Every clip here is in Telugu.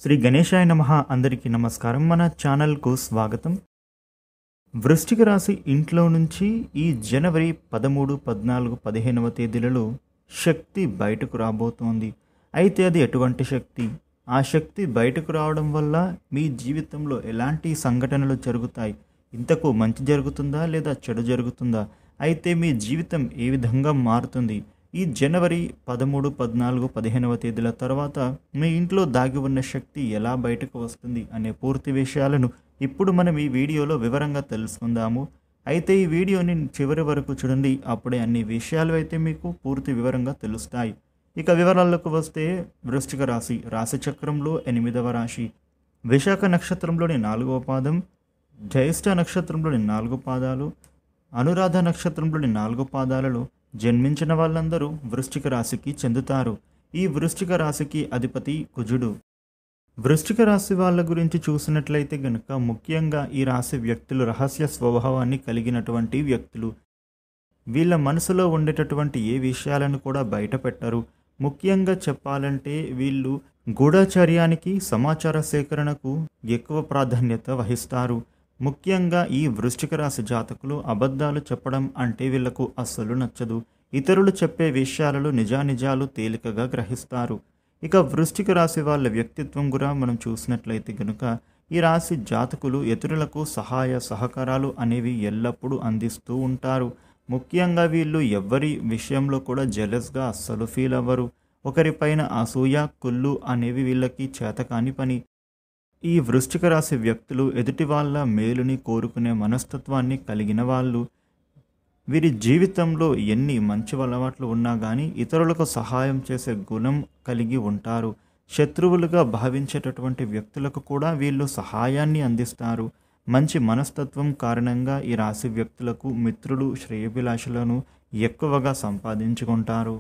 శ్రీ గణేశాయ నమః. అందరికీ నమస్కారం. మన ఛానల్కు స్వాగతం. వృశ్చిక రాశి ఇంట్లో నుంచి ఈ జనవరి 13, 14, 15వ తేదీలలో శక్తి బయటకు రాబోతోంది. అయితే అది ఎటువంటి శక్తి? ఆ శక్తి బయటకు రావడం వల్ల మీ జీవితంలో ఎలాంటి సంఘటనలు జరుగుతాయి? ఇంతకు మంచి జరుగుతుందా లేదా చెడు జరుగుతుందా? అయితే మీ జీవితం ఏ విధంగా మారుతుంది? ఈ జనవరి 13, 14, 15వ తేదీల తర్వాత మీ ఇంట్లో దాగి ఉన్న శక్తి ఎలా బయటకు వస్తుంది అనే పూర్తి విషయాలను ఇప్పుడు మనం ఈ వీడియోలో వివరంగా తెలుసుకుందాము. అయితే ఈ వీడియోని చివరి వరకు చూడండి. అప్పుడే అన్ని విషయాలు అయితే మీకు పూర్తి వివరంగా తెలుస్తాయి. ఇక వివరాలకు వస్తే, వృశ్చిక రాశి రాశి చక్రంలో 8వ రాశి. విశాఖ నక్షత్రంలోని 4వ పాదం, జ్యేష్ఠ నక్షత్రంలోని 4 పాదాలు, అనురాధ నక్షత్రంలోని 4 పాదాలలో జన్మించిన వాళ్ళందరూ వృశ్చిక రాశికి చెందుతారు. ఈ వృశ్చిక రాశికి అధిపతి కుజుడు. వృశ్చిక రాశి వాళ్ళ గురించి చూసినట్లయితే గనుక ముఖ్యంగా ఈ రాశి వ్యక్తులు రహస్య స్వభావాన్ని కలిగినటువంటి వ్యక్తులు. వీళ్ళ మనసులో ఉండేటటువంటి ఏ విషయాలను కూడా బయట పెట్టరు. ముఖ్యంగా చెప్పాలంటే వీళ్ళు గూఢచర్యానికి, సమాచార సేకరణకు ఎక్కువ ప్రాధాన్యత వహిస్తారు. ముఖ్యంగా ఈ వృశ్చిక రాశి జాతకులు అబద్ధాలు చెప్పడం అంటే వీళ్లకు అస్సలు నచ్చదు. ఇతరులు చెప్పే విషయాలలో నిజానిజాలు తేలికగా గ్రహిస్తారు. ఇక వృశ్చిక రాశి వాళ్ళ వ్యక్తిత్వం కూడా మనం చూసినట్లయితే కనుక ఈ రాశి జాతకులు ఇతరులకు సహాయ సహకారాలు అనేవి ఎల్లప్పుడూ అందిస్తూ ఉంటారు. ముఖ్యంగా వీళ్ళు ఎవ్వరి విషయంలో కూడా జెలస్గా అస్సలు ఫీల్ అవ్వరు. ఒకరిపైన అసూయ, కుళ్ళు అనేవి వీళ్ళకి చేతకాని పని. ఈ వృశ్చిక రాశి వ్యక్తులు ఎదుటి వాళ్ళ మేలుని కోరుకునే మనస్తత్వాన్ని కలిగిన వాళ్ళు. వీరి జీవితంలో ఎన్ని మంచి అలవాట్లు ఉన్నా కానీ ఇతరులకు సహాయం చేసే గుణం కలిగి ఉంటారు. శత్రువులుగా భావించేటటువంటి వ్యక్తులకు కూడా వీళ్ళు సహాయాన్ని అందిస్తారు. మంచి మనస్తత్వం కారణంగా ఈ రాశి వ్యక్తులకు మిత్రులు, శ్రేయోభిలాషులను ఎక్కువగా సంపాదించుకుంటారు.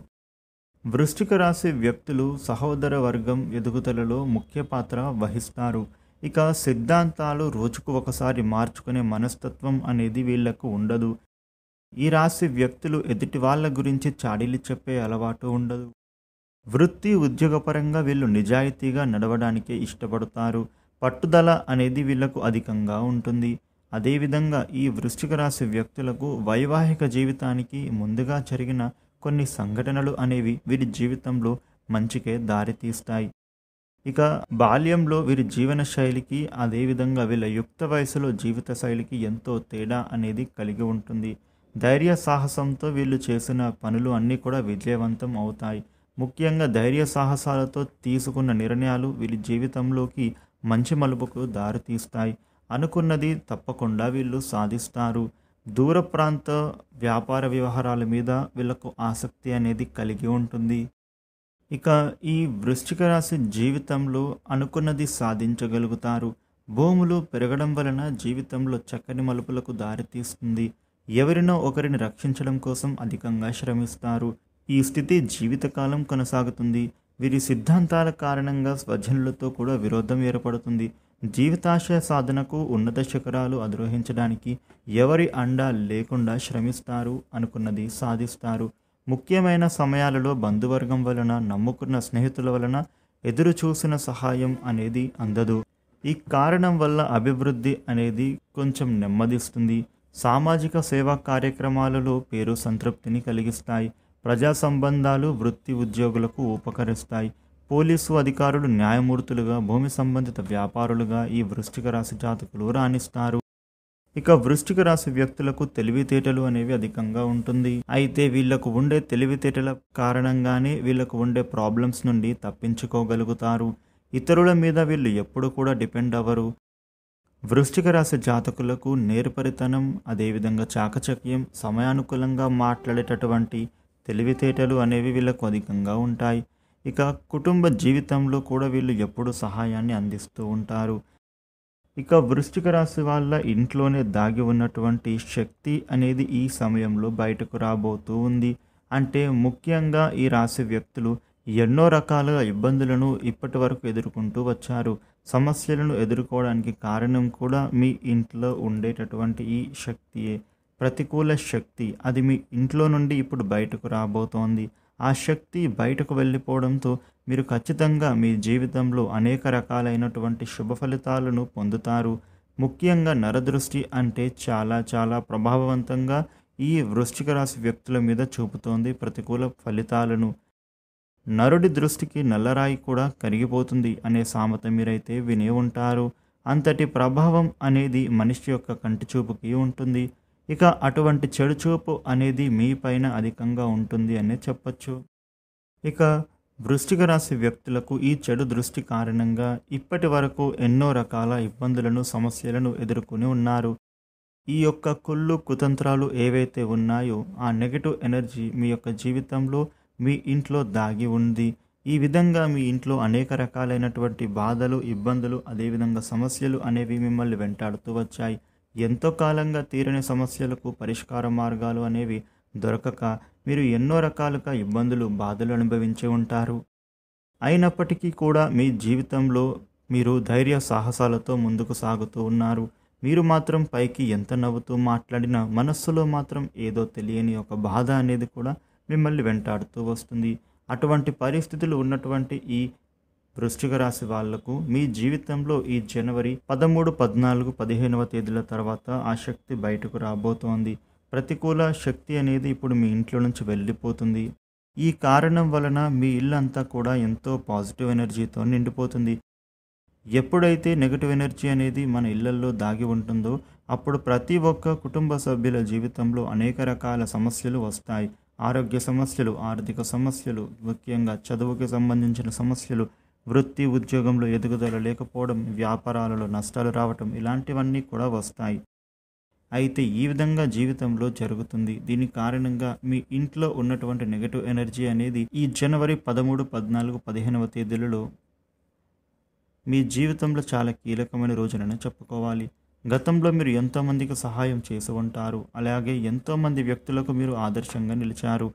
వృశ్చిక రాశి వ్యక్తులు సహోదర వర్గం ఎదుగుదలలో ముఖ్య పాత్ర వహిస్తారు. ఇక సిద్ధాంతాలు రోజుకు ఒకసారి మార్చుకునే మనస్తత్వం అనేది వీళ్లకు ఉండదు. ఈ రాశి వ్యక్తులు ఎదుటి వాళ్ళ గురించి చాడీలు చెప్పే అలవాటు ఉండదు. వృత్తి ఉద్యోగపరంగా వీళ్ళు నిజాయితీగా నడవడానికే ఇష్టపడతారు. పట్టుదల అనేది వీళ్లకు అధికంగా ఉంటుంది. అదేవిధంగా ఈ వృశ్చిక రాశి వ్యక్తులకు వైవాహిక జీవితానికి ముందుగా జరిగిన కొన్ని సంఘటనలు అనేవి వీరి జీవితంలో మంచికే దారితీస్తాయి. ఇక బాల్యంలో వీరి జీవన శైలికి, అదేవిధంగా వీళ్ళ యుక్త వయసులో జీవిత శైలికి ఎంతో తేడా అనేది కలిగి ఉంటుంది. ధైర్య సాహసంతో వీళ్ళు చేసిన పనులు అన్నీ కూడా విజయవంతం అవుతాయి. ముఖ్యంగా ధైర్య సాహసాలతో తీసుకున్న నిర్ణయాలు వీరి జీవితంలోకి మంచి మలుపుకు దారితీస్తాయి. అనుకున్నది తప్పకుండా వీళ్ళు సాధిస్తారు. దూర ప్రాంత వ్యాపార వ్యవహారాల మీద వీళ్ళకు ఆసక్తి అనేది కలిగి ఉంటుంది. ఇక ఈ వృశ్చిక రాశి జీవితంలో అనుకున్నది సాధించగలుగుతారు. భూములు పెరగడం వలన జీవితంలో చక్కని మలుపులకు దారితీస్తుంది. ఎవరినో ఒకరిని రక్షించడం కోసం అధికంగా శ్రమిస్తారు. ఈ స్థితి జీవితకాలం కొనసాగుతుంది. వీరి సిద్ధాంతాల కారణంగా స్వజనులతో కూడా విరోధం ఏర్పడుతుంది. జీవితాశయ సాధనకు, ఉన్నత శిఖరాలు అధిరోహించడానికి ఎవరి అండా లేకుండా శ్రమిస్తారు. అనుకున్నది సాధిస్తారు. ముఖ్యమైన సమయాలలో బంధువర్గం వలన, నమ్ముకున్న స్నేహితుల వలన ఎదురు చూసిన సహాయం అనేది అందదు. ఈ కారణం వల్ల అభివృద్ధి అనేది కొంచెం నెమ్మదిస్తుంది. సామాజిక సేవా కార్యక్రమాలలో పేరు సంతృప్తిని కలిగిస్తాయి. ప్రజా సంబంధాలు వృత్తి ఉద్యోగులకు ఉపకరిస్తాయి. పోలీసు అధికారులు, న్యాయమూర్తులుగా, భూమి సంబంధిత వ్యాపారులుగా ఈ వృశ్చిక రాశి జాతకులు రాణిస్తారు. ఇక వృశ్చిక రాశి వ్యక్తులకు తెలివితేటలు అనేవి అధికంగా ఉంటుంది. అయితే వీళ్లకు ఉండే తెలివితేటల కారణంగానే వీళ్లకు ఉండే ప్రాబ్లమ్స్ నుండి తప్పించుకోగలుగుతారు. ఇతరుల మీద వీళ్ళు ఎప్పుడు కూడా డిపెండ్ అవ్వరు. వృశ్చిక రాశి జాతకులకు నేర్పరితనం, అదేవిధంగా చాకచక్యం, సమయానుకూలంగా మాట్లాడేటటువంటి తెలివితేటలు అనేవి వీళ్ళకు అధికంగా ఉంటాయి. ఇక కుటుంబ జీవితంలో కూడా వీళ్ళు ఎప్పుడూ సహాయాన్ని అందిస్తూ ఉంటారు. ఇక వృశ్చిక రాశి వాళ్ళ ఇంట్లోనే దాగి ఉన్నటువంటి శక్తి అనేది ఈ సమయంలో బయటకు రాబోతూ ఉంది. అంటే ముఖ్యంగా ఈ రాశి వ్యక్తులు ఎన్నో రకాల ఇబ్బందులను ఇప్పటి వరకు ఎదుర్కొంటూ వచ్చారు. సమస్యలను ఎదుర్కోవడానికి కారణం కూడా మీ ఇంట్లో ఉండేటటువంటి ఈ శక్తియే. ప్రతికూల శక్తి అది మీ ఇంట్లో నుండి ఇప్పుడు బయటకు రాబోతోంది. ఆ శక్తి బయటకు వెళ్ళిపోవడంతో మీరు ఖచ్చితంగా మీ జీవితంలో అనేక రకాలైనటువంటి శుభ ఫలితాలను పొందుతారు. ముఖ్యంగా నరదృష్టి అంటే చాలా చాలా ప్రభావవంతంగా ఈ వృశ్చిక రాశి వ్యక్తుల మీద చూపుతోంది ప్రతికూల ఫలితాలను. నరుడి దృష్టికి నల్లరాయి కూడా కరిగిపోతుంది అనే సామెత మీరైతే వినే ఉంటారు. అంతటి ప్రభావం అనేది మనిషి యొక్క కంటి చూపుకి ఉంటుంది. ఇక అటువంటి చెడు చూపు అనేది మీ పైన అధికంగా ఉంటుంది అనే చెప్పొచ్చు. ఇక వృశ్చిక రాశి వ్యక్తులకు ఈ చెడు దృష్టి కారణంగా ఇప్పటి వరకు ఎన్నో రకాల ఇబ్బందులను, సమస్యలను ఎదుర్కొని ఉన్నారు. ఈ యొక్క కుళ్ళు కుతంత్రాలు ఏవైతే ఉన్నాయో ఆ నెగటివ్ ఎనర్జీ మీ యొక్క జీవితంలో, మీ ఇంట్లో దాగి ఉంది. ఈ విధంగా మీ ఇంట్లో అనేక రకాలైనటువంటి బాధలు, ఇబ్బందులు, అదేవిధంగా సమస్యలు అనేవి మిమ్మల్ని వెంటాడుతూ వచ్చాయి. ఎంతో కాలంగా తీరని సమస్యలకు పరిష్కార మార్గాలు అనేవి దొరకక మీరు ఎన్నో రకాలుగా ఇబ్బందులు, బాధలు అనుభవించి ఉంటారు. అయినప్పటికీ కూడా మీ జీవితంలో మీరు ధైర్య సాహసాలతో ముందుకు సాగుతూ ఉన్నారు. మీరు మాత్రం పైకి ఎంత నవ్వుతూ మాట్లాడినా మనస్సులో మాత్రం ఏదో తెలియని ఒక బాధ అనేది కూడా మిమ్మల్ని వెంటాడుతూ వస్తుంది. అటువంటి పరిస్థితులు ఉన్నటువంటి ఈ వృశ్చిక రాశి వాళ్లకు మీ జీవితంలో ఈ జనవరి 13, 14, 15వ తేదీల తర్వాత ఆ శక్తి బయటకు రాబోతోంది. ప్రతికూల శక్తి అనేది ఇప్పుడు మీ ఇంట్లో నుంచి వెళ్ళిపోతుంది. ఈ కారణం వలన మీ ఇల్లంతా కూడా ఎంతో పాజిటివ్ ఎనర్జీతో నిండిపోతుంది. ఎప్పుడైతే నెగటివ్ ఎనర్జీ అనేది మన ఇళ్లల్లో దాగి ఉంటుందో అప్పుడు ప్రతి ఒక్క కుటుంబ సభ్యుల జీవితంలో అనేక రకాల సమస్యలు వస్తాయి. ఆరోగ్య సమస్యలు, ఆర్థిక సమస్యలు, ముఖ్యంగా చదువుకి సంబంధించిన సమస్యలు, వృత్తి ఉద్యోగంలో ఎదుగుదల లేకపోవడం, వ్యాపారాలలో నష్టాలు రావటం, ఇలాంటివన్నీ కూడా వస్తాయి. అయితే ఈ విధంగా జీవితంలో జరుగుతుంది. దీని కారణంగా మీ ఇంట్లో ఉన్నటువంటి నెగటివ్ ఎనర్జీ అనేది ఈ జనవరి 13, 14, 15వ తేదీలలో మీ జీవితంలో చాలా కీలకమైన రోజులని చెప్పుకోవాలి. గతంలో మీరు ఎంతోమందికి సహాయం చేసి ఉంటారు. అలాగే ఎంతోమంది వ్యక్తులకు మీరు ఆదర్శంగా నిలిచారు.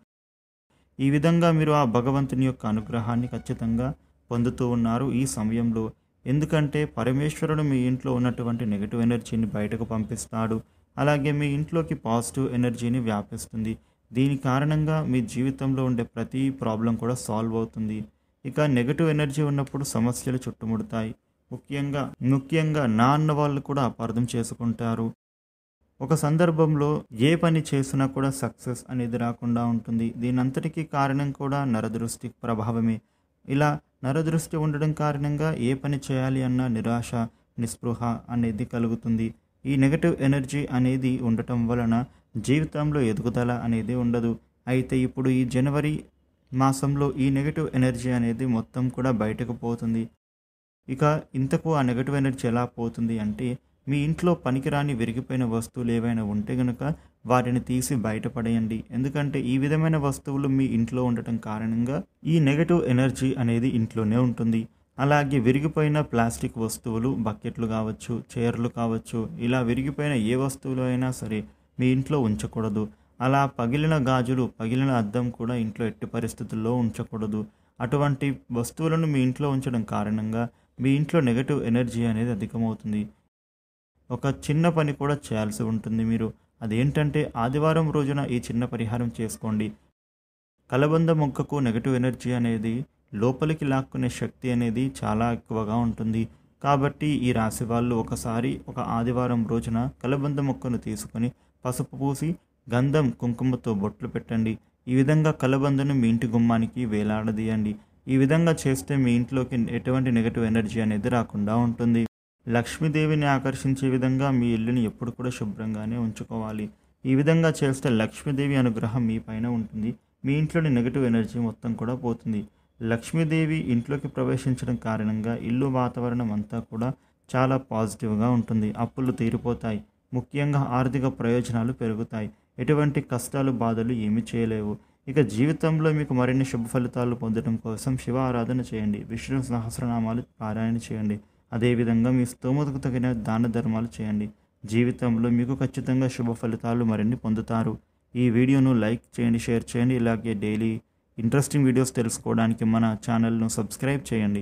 ఈ విధంగా మీరు ఆ భగవంతుని యొక్క అనుగ్రహాన్ని ఖచ్చితంగా పొందుతూ ఉన్నారు ఈ సమయంలో. ఎందుకంటే పరమేశ్వరుడు మీ ఇంట్లో ఉన్నటువంటి నెగటివ్ ఎనర్జీని బయటకు పంపిస్తాడు. అలాగే మీ ఇంట్లోకి పాజిటివ్ ఎనర్జీని వ్యాపిస్తుంది. దీని కారణంగా మీ జీవితంలో ఉండే ప్రతి ప్రాబ్లం కూడా సాల్వ్ అవుతుంది. ఇక నెగటివ్ ఎనర్జీ ఉన్నప్పుడు సమస్యలు చుట్టుముడతాయి. ముఖ్యంగా నా అన్న వాళ్ళు కూడా అపార్థం చేసుకుంటారు. ఒక సందర్భంలో ఏ పని చేసినా కూడా సక్సెస్ అనేది రాకుండా ఉంటుంది. దీనంతటికీ కారణం కూడా నరదృష్టి ప్రభావమే. ఇలా నరదృష్టి ఉండడం కారణంగా ఏ పని చేయాలి అన్న నిరాశ, నిస్పృహ అనేది కలుగుతుంది. ఈ నెగటివ్ ఎనర్జీ అనేది ఉండటం వలన జీవితంలో ఎదుగుదల అనేది ఉండదు. అయితే ఇప్పుడు ఈ జనవరి మాసంలో ఈ నెగటివ్ ఎనర్జీ అనేది మొత్తం కూడా బయటకు పోతుంది. ఇక ఇంతకు ఆ నెగటివ్ ఎనర్జీ ఎలా పోతుంది అంటే మీ ఇంట్లో పనికిరాని విరిగిపోయిన వస్తువులు ఏవైనా ఉంటే గనుక వాటిని తీసి బయటపడేయండి. ఎందుకంటే ఈ విధమైన వస్తువులు మీ ఇంట్లో ఉండటం కారణంగా ఈ నెగటివ్ ఎనర్జీ అనేది ఇంట్లోనే ఉంటుంది. అలాగే విరిగిపోయిన ప్లాస్టిక్ వస్తువులు, బకెట్లు కావచ్చు, చైర్లు కావచ్చు, ఇలా విరిగిపోయిన ఏ వస్తువులు అయినా సరే మీ ఇంట్లో ఉంచకూడదు. అలా పగిలిన గాజులు, పగిలిన అద్దం కూడా ఇంట్లో ఎట్టి పరిస్థితుల్లో ఉంచకూడదు. అటువంటి వస్తువులను మీ ఇంట్లో ఉంచడం కారణంగా మీ ఇంట్లో నెగటివ్ ఎనర్జీ అనేది అధికమవుతుంది. ఒక చిన్న పని కూడా చేయాల్సి ఉంటుంది మీరు. అదేంటంటే ఆదివారం రోజున ఈ చిన్న పరిహారం చేసుకోండి. కలబంద మొక్కకు నెగటివ్ ఎనర్జీ అనేది లోపలికి లాక్కునే శక్తి అనేది చాలా ఎక్కువగా ఉంటుంది. కాబట్టి ఈ రాశి వాళ్ళు ఒకసారి ఒక ఆదివారం రోజున కలబంద మొక్కను తీసుకొని పసుపు పూసి గంధం, కుంకుమతో బొట్లు పెట్టండి. ఈ విధంగా కలబందను మీ ఇంటి గుమ్మానికి వేలాడదీయండి. ఈ విధంగా చేస్తే మీ ఇంట్లోకి ఎటువంటి నెగటివ్ ఎనర్జీ అనేది రాకుండా ఉంటుంది. లక్ష్మీదేవిని ఆకర్షించే విధంగా మీ ఇల్లుని ఎప్పుడు కూడా శుభ్రంగానే ఉంచుకోవాలి. ఈ విధంగా చేస్తే లక్ష్మీదేవి అనుగ్రహం మీ పైన ఉంటుంది. మీ ఇంట్లోని నెగటివ్ ఎనర్జీ మొత్తం కూడా పోతుంది. లక్ష్మీదేవి ఇంట్లోకి ప్రవేశించడం కారణంగా ఇల్లు వాతావరణం అంతా కూడా చాలా పాజిటివ్గా ఉంటుంది. అప్పులు తీరిపోతాయి. ముఖ్యంగా ఆర్థిక ప్రయోజనాలు పెరుగుతాయి. ఎటువంటి కష్టాలు, బాధలు ఏమీ చేయలేవు. ఇక జీవితంలో మీకు మరిన్ని శుభ ఫలితాలు పొందడం కోసం శివ ఆరాధన చేయండి. విష్ణు సహస్రనామాలు పారాయణ చేయండి. అదేవిధంగా మీ స్తోమతకు తగిన దాన ధర్మాలు చేయండి. జీవితంలో మీకు ఖచ్చితంగా శుభ ఫలితాలు మరిన్ని పొందుతారు. ఈ వీడియోను లైక్ చేయండి, షేర్ చేయండి. ఇలాగే డైలీ ఇంట్రెస్టింగ్ వీడియోస్ తెలుసుకోవడానికి మన ఛానల్ను సబ్స్క్రైబ్ చేయండి.